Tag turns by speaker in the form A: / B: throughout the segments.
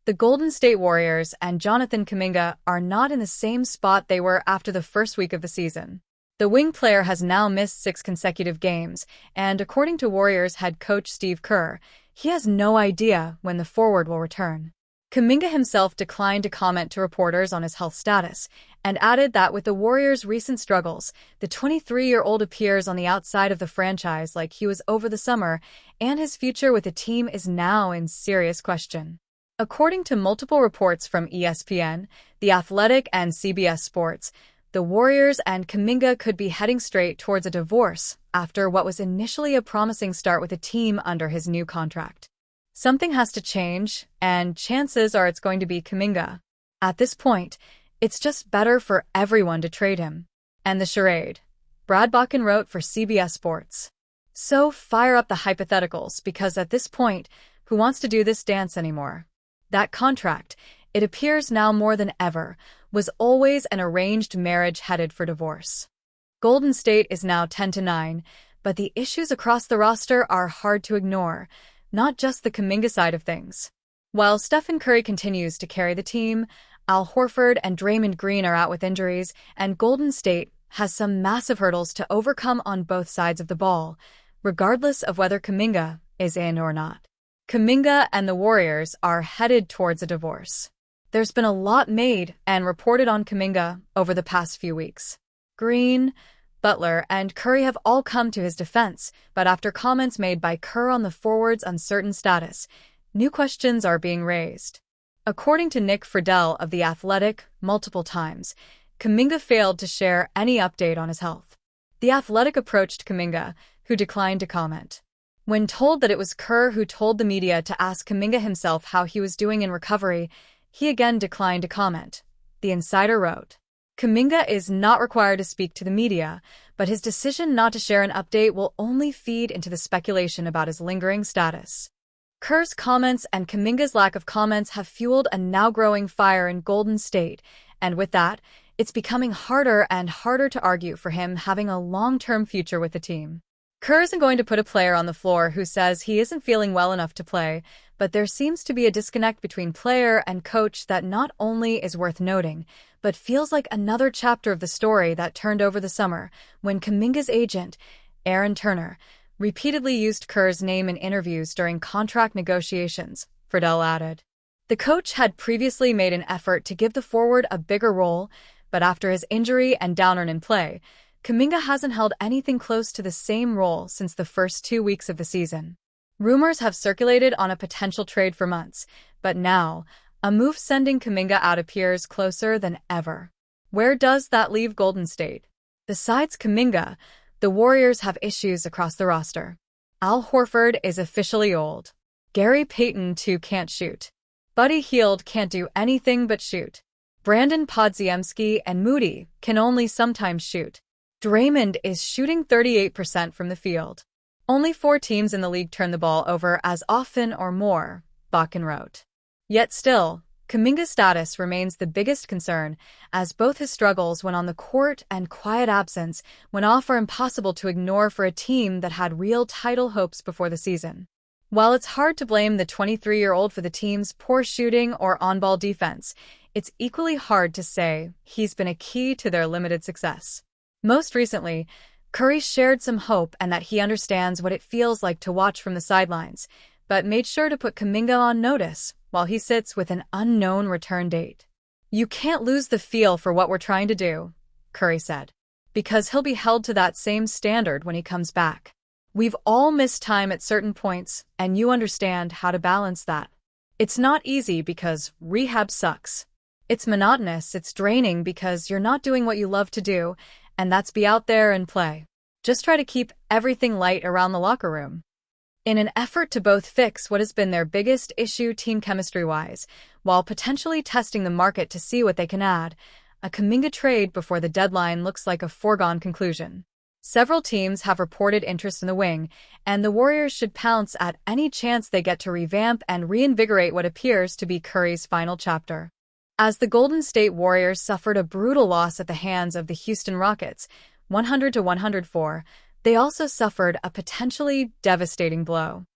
A: The Golden State Warriors and Jonathan Kuminga are not in the same spot they were after the first week of the season. The wing player has now missed 6 consecutive games, and according to Warriors head coach Steve Kerr, he has no idea when the forward will return. Kuminga himself declined to comment to reporters on his health status, and added that with the Warriors' recent struggles, the 23-year-old appears on the outside of the franchise like he was over the summer, and his future with the team is now in serious question. According to multiple reports from ESPN, The Athletic, and CBS Sports, the Warriors and Kuminga could be heading straight towards a divorce after what was initially a promising start with the team under his new contract. Something has to change, and chances are it's going to be Kuminga. At this point, it's just better for everyone to trade him. And the charade. Brad Bakken wrote for CBS Sports. So fire up the hypotheticals, because at this point, who wants to do this dance anymore? That contract, it appears now more than ever, was always an arranged marriage headed for divorce. Golden State is now 10-9, but the issues across the roster are hard to ignore, not just the Kuminga side of things. While Stephen Curry continues to carry the team, Al Horford and Draymond Green are out with injuries, and Golden State has some massive hurdles to overcome on both sides of the ball, regardless of whether Kuminga is in or not. Kuminga and the Warriors are headed towards a divorce. There's been a lot made and reported on Kuminga over the past few weeks. Green, Butler, and Curry have all come to his defense, but after comments made by Kerr on the forward's uncertain status, new questions are being raised. According to Nick Friedel of The Athletic, multiple times, Kuminga failed to share any update on his health. The Athletic approached Kuminga, who declined to comment. When told that it was Kerr who told the media to ask Kuminga himself how he was doing in recovery, he again declined to comment. The insider wrote, Kuminga is not required to speak to the media, but his decision not to share an update will only feed into the speculation about his lingering status. Kerr's comments and Kuminga's lack of comments have fueled a now-growing fire in Golden State, and with that, it's becoming harder and harder to argue for him having a long-term future with the team. Kerr isn't going to put a player on the floor who says he isn't feeling well enough to play, but there seems to be a disconnect between player and coach that not only is worth noting, but feels like another chapter of the story that turned over the summer when Kuminga's agent, Aaron Turner, repeatedly used Kerr's name in interviews during contract negotiations, Friedel added. The coach had previously made an effort to give the forward a bigger role, but after his injury and downturn in play, Kuminga hasn't held anything close to the same role since the first 2 weeks of the season. Rumors have circulated on a potential trade for months, but now, a move sending Kuminga out appears closer than ever. Where does that leave Golden State? Besides Kuminga, the Warriors have issues across the roster. Al Horford is officially old. Gary Payton, too, can't shoot. Buddy Hield can't do anything but shoot. Brandon Podziemski and Moody can only sometimes shoot. Draymond is shooting 38% from the field. Only 4 teams in the league turn the ball over as often or more, Bakken wrote. Yet still, Kuminga's status remains the biggest concern, as both his struggles when on the court and quiet absence when off are impossible to ignore for a team that had real title hopes before the season. While it's hard to blame the 23-year-old for the team's poor shooting or on-ball defense, it's equally hard to say he's been a key to their limited success. Most recently, Curry shared some hope and that he understands what it feels like to watch from the sidelines, but made sure to put Kuminga on notice while he sits with an unknown return date. You can't lose the feel for what we're trying to do, Curry said, because he'll be held to that same standard when he comes back. We've all missed time at certain points, and you understand how to balance that. It's not easy because rehab sucks. It's monotonous, it's draining because you're not doing what you love to do, and that's be out there and play. Just try to keep everything light around the locker room. In an effort to both fix what has been their biggest issue team chemistry-wise, while potentially testing the market to see what they can add, a Kuminga trade before the deadline looks like a foregone conclusion. Several teams have reported interest in the wing, and the Warriors should pounce at any chance they get to revamp and reinvigorate what appears to be Curry's final chapter. As the Golden State Warriors suffered a brutal loss at the hands of the Houston Rockets, 100-104, they also suffered a potentially devastating blow.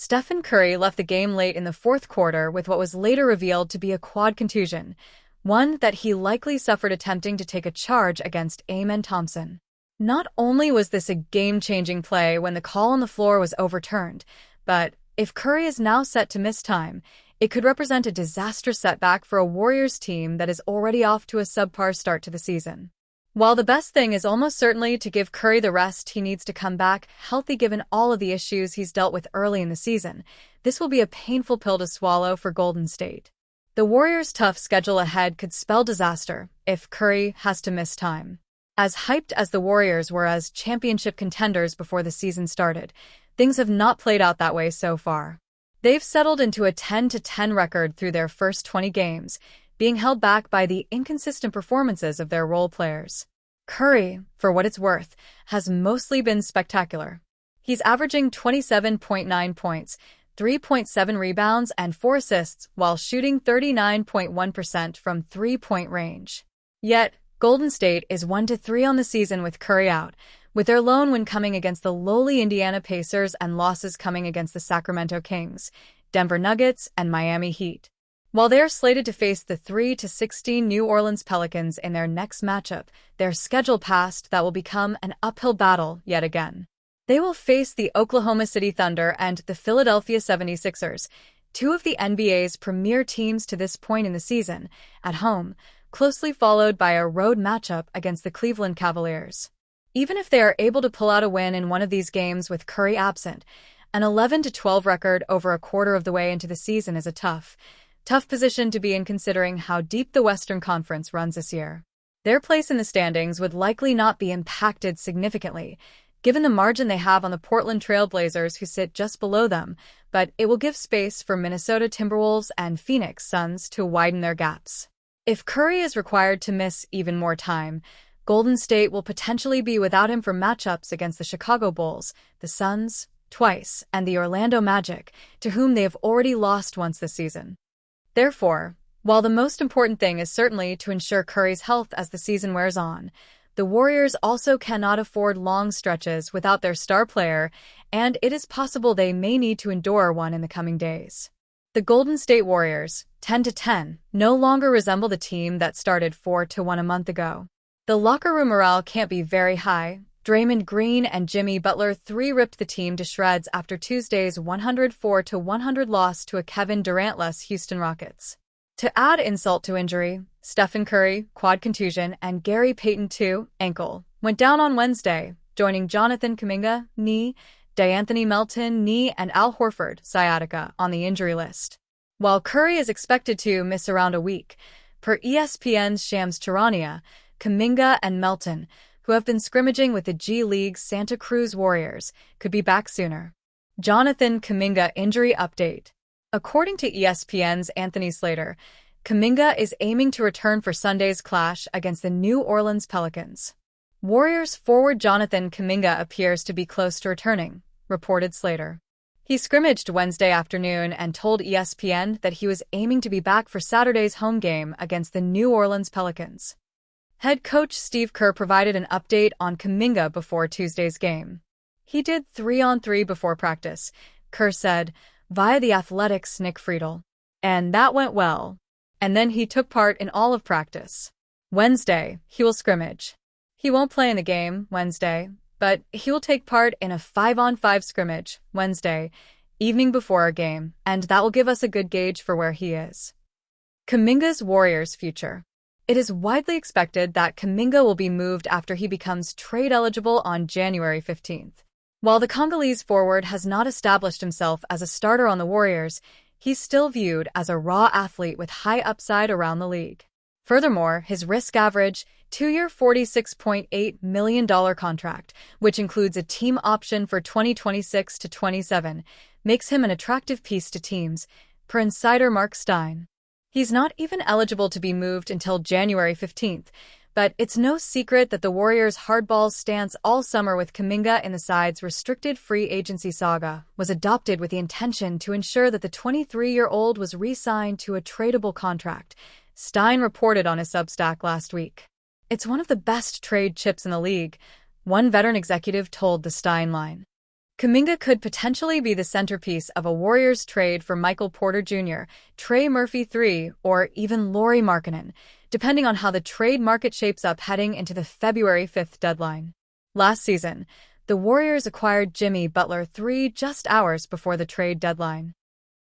A: Stephen Curry left the game late in the fourth quarter with what was later revealed to be a quad contusion, one that he likely suffered attempting to take a charge against Amen Thompson. Not only was this a game-changing play when the call on the floor was overturned, but if Curry is now set to miss time, it could represent a disastrous setback for a Warriors team that is already off to a subpar start to the season. While the best thing is almost certainly to give Curry the rest he needs to come back healthy given all of the issues he's dealt with early in the season, this will be a painful pill to swallow for Golden State. The Warriors' tough schedule ahead could spell disaster if Curry has to miss time. As hyped as the Warriors were as championship contenders before the season started, things have not played out that way so far. They've settled into a 10-10 record through their first 20 games, being held back by the inconsistent performances of their role players. Curry, for what it's worth, has mostly been spectacular. He's averaging 27.9 points, 3.7 rebounds, and 4 assists while shooting 39.1% from three-point range. Yet, Golden State is 1-3 on the season with Curry out, with their lone win coming against the lowly Indiana Pacers and losses coming against the Sacramento Kings, Denver Nuggets, and Miami Heat. While they are slated to face the 3-16 New Orleans Pelicans in their next matchup, their schedule passed that will become an uphill battle yet again. They will face the Oklahoma City Thunder and the Philadelphia 76ers, two of the NBA's premier teams to this point in the season, at home, closely followed by a road matchup against the Cleveland Cavaliers. Even if they are able to pull out a win in one of these games with Curry absent, an 11-12 record over a quarter of the way into the season is a tough position to be in considering how deep the Western Conference runs this year. Their place in the standings would likely not be impacted significantly, given the margin they have on the Portland Trail Blazers who sit just below them, but it will give space for Minnesota Timberwolves and Phoenix Suns to widen their gaps. If Curry is required to miss even more time, Golden State will potentially be without him for matchups against the Chicago Bulls, the Suns, twice, and the Orlando Magic, to whom they have already lost once this season. Therefore, while the most important thing is certainly to ensure Curry's health as the season wears on, the Warriors also cannot afford long stretches without their star player, and it is possible they may need to endure one in the coming days. The Golden State Warriors, 10-10, no longer resemble the team that started 4-1 a month ago. The locker room morale can't be very high. Draymond Green and Jimmy Butler ripped the team to shreds after Tuesday's 104-100 loss to a Kevin Durant-less Houston Rockets. To add insult to injury, Stephen Curry, quad contusion, and Gary Payton II, ankle, went down on Wednesday, joining Jonathan Kuminga, knee, DeAnthony Melton, knee, and Al Horford, sciatica, on the injury list. While Curry is expected to miss around a week, per ESPN's Shams Charania, Kuminga and Melton, who have been scrimmaging with the G League's Santa Cruz Warriors, could be back sooner. Jonathan Kuminga injury update. According to ESPN's Anthony Slater, Kuminga is aiming to return for Sunday's clash against the New Orleans Pelicans. Warriors forward Jonathan Kuminga appears to be close to returning, reported Slater. He scrimmaged Wednesday afternoon and told ESPN that he was aiming to be back for Saturday's home game against the New Orleans Pelicans. Head coach Steve Kerr provided an update on Kuminga before Tuesday's game. He did 3-on-3 before practice, Kerr said, via The Athletic's Nick Friedel. And that went well. And then he took part in all of practice. Wednesday, he will scrimmage. He won't play in the game Wednesday, but he will take part in a 5-on-5 scrimmage Wednesday, evening before our game, and that will give us a good gauge for where he is. Kuminga's Warriors future. It is widely expected that Kuminga will be moved after he becomes trade eligible on January 15th. While the Congolese forward has not established himself as a starter on the Warriors, he's still viewed as a raw athlete with high upside around the league. Furthermore, his risk average, 2-year $46.8 million contract, which includes a team option for 2026 to 27, makes him an attractive piece to teams, per insider Mark Stein. He's not even eligible to be moved until January 15th, but it's no secret that the Warriors' hardball stance all summer with Kuminga in the side's restricted free agency saga was adopted with the intention to ensure that the 23-year-old was re-signed to a tradable contract, Stein reported on his Substack last week. It's one of the best trade chips in the league, one veteran executive told the Stein line. Kuminga could potentially be the centerpiece of a Warriors trade for Michael Porter Jr., Trey Murphy III, or even Lauri Markkanen, depending on how the trade market shapes up heading into the February 5th deadline. Last season, the Warriors acquired Jimmy Butler III just hours before the trade deadline.